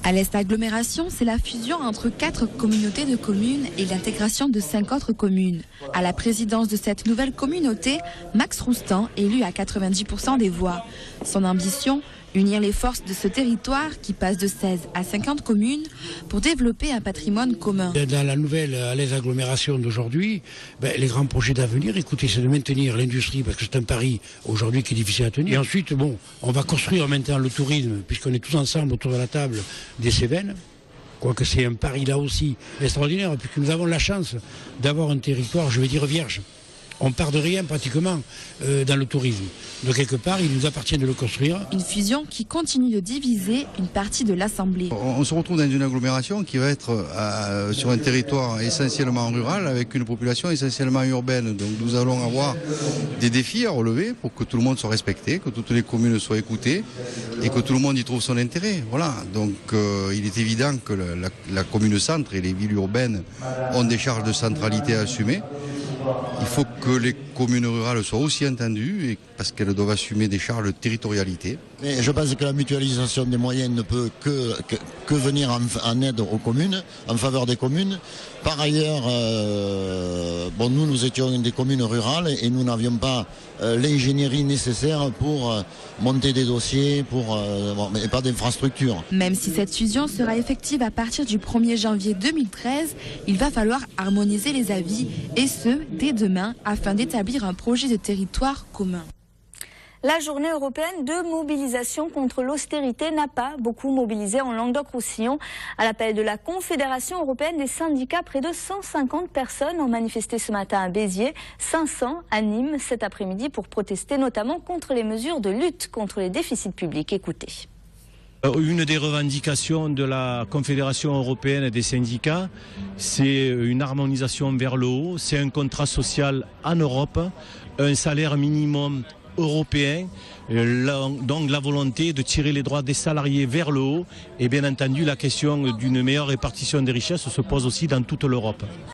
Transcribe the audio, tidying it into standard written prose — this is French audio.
À l'Est Agglomération, c'est la fusion entre 4 communautés de communes et l'intégration de 5 autres communes. À la présidence de cette nouvelle communauté, Max Roustan, élu à 90% des voix. Son ambition, unir les forces de ce territoire qui passe de 16 à 50 communes pour développer un patrimoine commun. Dans la nouvelle à l'Est Agglomération d'aujourd'hui, les grands projets d'avenir, écoutez, c'est de maintenir l'industrie parce que c'est un pari aujourd'hui qui est difficile à tenir. Et ensuite, on va construire maintenant le tourisme puisqu'on est tous ensemble autour de la table des Cévennes. Quoique c'est un pari là aussi extraordinaire puisque nous avons la chance d'avoir un territoire, je vais dire, vierge. On part de rien pratiquement dans le tourisme. De quelque part, il nous appartient de le construire. Une fusion qui continue de diviser une partie de l'Assemblée. On se retrouve dans une agglomération qui va être sur un territoire essentiellement rural avec une population essentiellement urbaine. Donc nous allons avoir des défis à relever pour que tout le monde soit respecté, que toutes les communes soient écoutées et que tout le monde y trouve son intérêt. Voilà. Donc il est évident que la commune centre et les villes urbaines ont des charges de centralité à assumer. Il faut que les communes rurales soient aussi entendues parce qu'elles doivent assumer des charges de territorialité. Mais je pense que la mutualisation des moyens ne peut que venir en aide aux communes, en faveur des communes. Par ailleurs, nous étions des communes rurales et nous n'avions pas l'ingénierie nécessaire pour monter des dossiers, mais pas d'infrastructures. Même si cette fusion sera effective à partir du 1er janvier 2013, il va falloir harmoniser les avis, et ce, dès demain, afin d'établir un projet de territoire commun. La journée européenne de mobilisation contre l'austérité n'a pas beaucoup mobilisé en Languedoc-Roussillon. À l'appel de la Confédération européenne des syndicats, près de 150 personnes ont manifesté ce matin à Béziers, 500 à Nîmes cet après-midi pour protester notamment contre les mesures de lutte contre les déficits publics. Écoutez. Une des revendications de la Confédération européenne des syndicats, c'est une harmonisation vers le haut, c'est un contrat social en Europe, un salaire minimum européen, donc la volonté de tirer les droits des salariés vers le haut et bien entendu la question d'une meilleure répartition des richesses se pose aussi dans toute l'Europe.